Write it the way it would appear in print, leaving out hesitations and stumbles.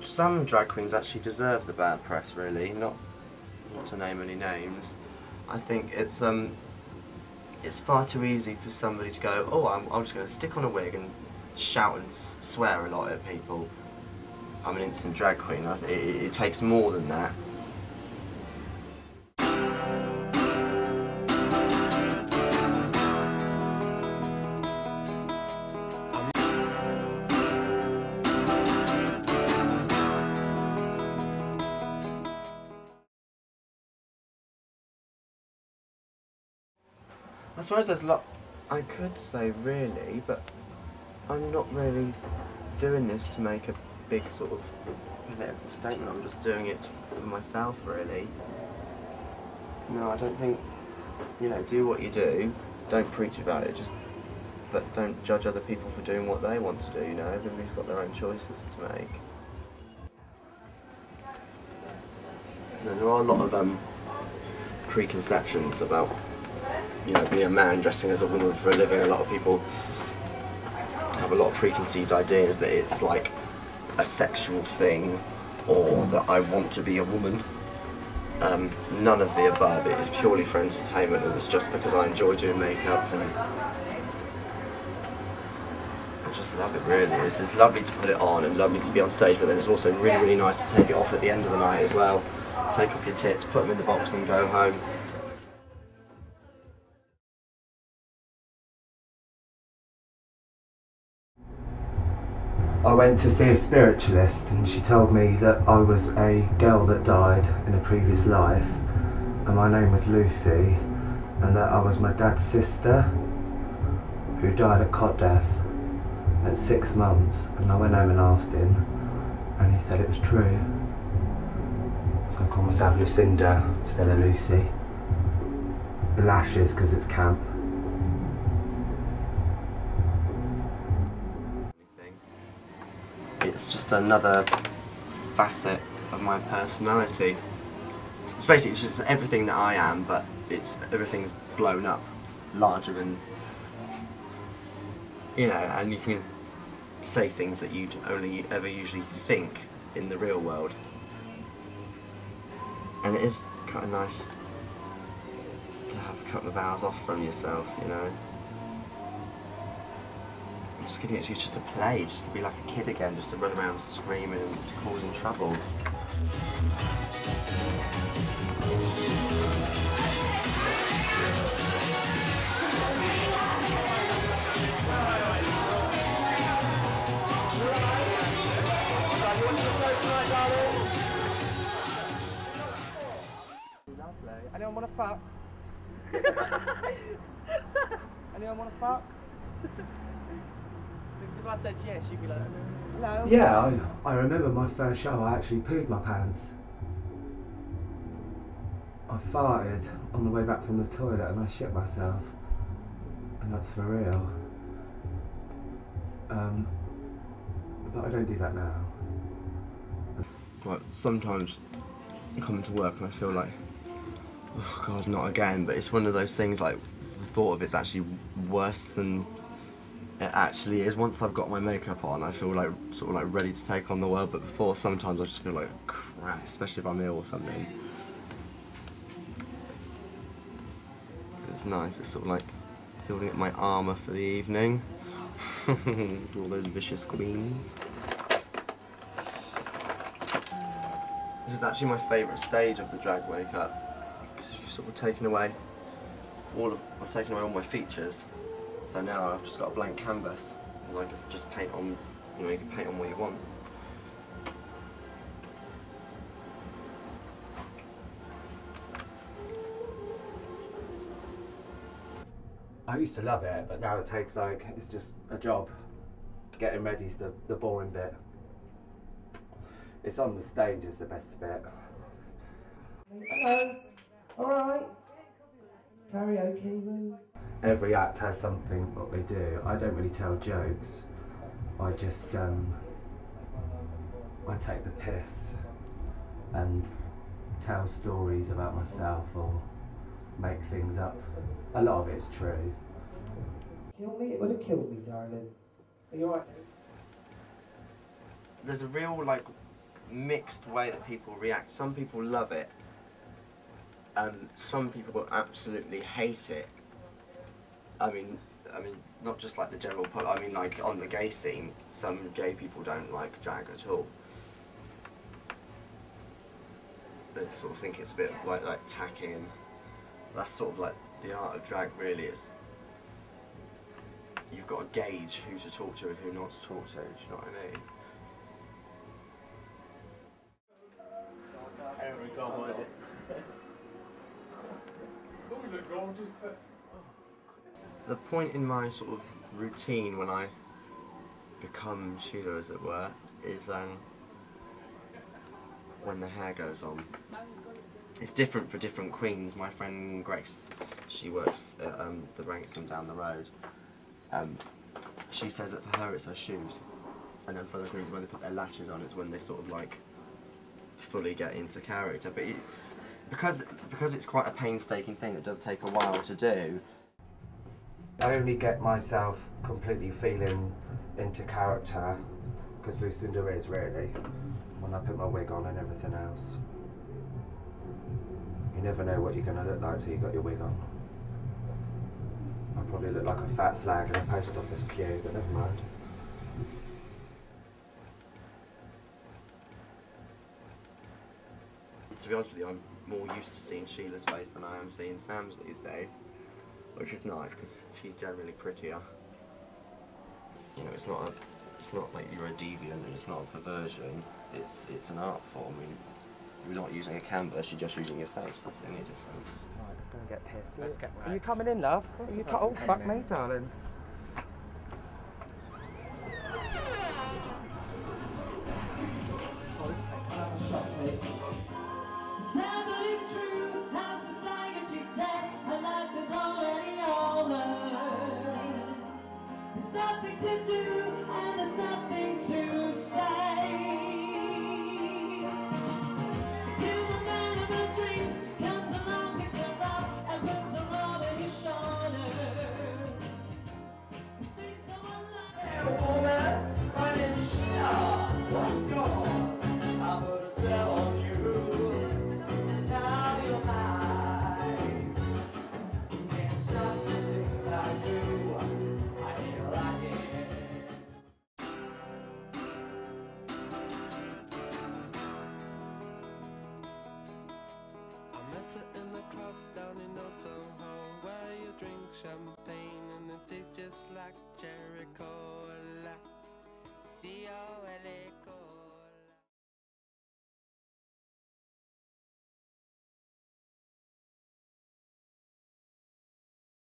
some drag queens actually deserve the bad press, really, not to name any names. I think it's far too easy for somebody to go, oh, I'm just going to stick on a wig and shout and swear a lot at people. I'm an instant drag queen. It takes more than that. I suppose there's a lot I could say, really, but I'm not really doing this to make a big sort of political statement. I'm just doing it for myself, really. No, I don't think, you know, do what you do, don't preach about it, but don't judge other people for doing what they want to do, you know. Everybody's got their own choices to make. There are a lot of preconceptions about, you know, being a man dressing as a woman for a living. A lot of people have a lot of preconceived ideas that it's like a sexual thing, or that I want to be a woman. None of the above. It is purely for entertainment, and it's just because I enjoy doing makeup, and I just love it, really. It's lovely to put it on and lovely to be on stage, but then it's also really, really nice to take it off at the end of the night as well. Take off your tits, put them in the box and go home. I went to see a spiritualist and she told me that I was a girl that died in a previous life and my name was Lucy, and that I was my dad's sister who died a cot death at 6 months, and I went home and asked him and he said it was true. So I call myself Lucinda instead of Lucy. Lashes because it's camp. It's just another facet of my personality. It's basically just everything that I am, but everything's blown up, larger than, you know, and you can say things that you'd only ever usually think in the real world. And it is kind of nice to have a couple of hours off from yourself, you know. Just giving it to you just to play, just to be like a kid again, just to run around screaming and causing trouble. Lovely. Anyone want to fuck? Anyone want to fuck? If I said yes, you'd be like, hello? Yeah, I remember my first show, I actually pooed my pants. I farted on the way back from the toilet and I shit myself. And that's for real. But I don't do that now. Like, sometimes I come into work and I feel like, oh God, not again, but it's one of those things, like, the thought of it's actually worse than it actually is. Once I've got my makeup on, I feel like sort of like ready to take on the world, but before, sometimes I just feel like crap, especially if I'm ill or something. It's nice, it's sort of like building up my armour for the evening. For all those vicious queens. This is actually my favourite stage of the drag wake up, because you've sort of taken away I've taken away all my features. So now I've just got a blank canvas, and I can just paint on, you know, you can paint on what you want. I used to love it, but now it takes like, it's just a job. Getting ready's the boring bit. It's on the stage is the best bit. Hello. Alright. Karaoke room. Every act has something what they do. I don't really tell jokes. I just I take the piss and tell stories about myself or make things up. A lot of it's true. Kill me? It would have killed me, darling. Are you alright? There's a real, like, mixed way that people react. Some people love it, and some people absolutely hate it. I mean, not just like the general public. I mean, like on the gay scene, some gay people don't like drag at all. They sort of think it's a bit like tacky, and that's sort of like the art of drag. Really, is you've got to gauge who to talk to and who not to talk to. Do you know what I mean? The point in my sort of routine when I become Sheila, as it were, is when the hair goes on. It's different for different queens. My friend Grace, she works at the Branksome down the road. She says that for her it's her shoes, and then for other queens when they put their lashes on, it's when they sort of like fully get into character. But because it's quite a painstaking thing, it does take a while to do. I only get myself completely feeling into character, because Lucinda is really, when I put my wig on and everything else. You never know what you're going to look like till you got your wig on. I'll probably look like a fat slag in a post office queue, but never mind. To be honest with you, I'm more used to seeing Sheila's face than I am seeing Sam's these days, which is nice because she's generally prettier. You know, it's not like you're a deviant and it's not a perversion. It's an art form. I mean, you're not using a canvas, you're just using your face. That's the only difference. Right, let's go and get pissed. Let's get Are you wrecked. coming in, love? Are you oh, fuck me, darlings. Nothing to do and there's nothing to say. Till the man of the dreams comes along, picks her up and puts her over his shoulder. Sings someone like hey, woman, my name is Sheila. What's yours? I put a spell on you. Now you're mine. You can't stop the things I do. In the club down in Old Soho, where you drink champagne and it tastes just like cherry cola. C-O-L-A-Cola.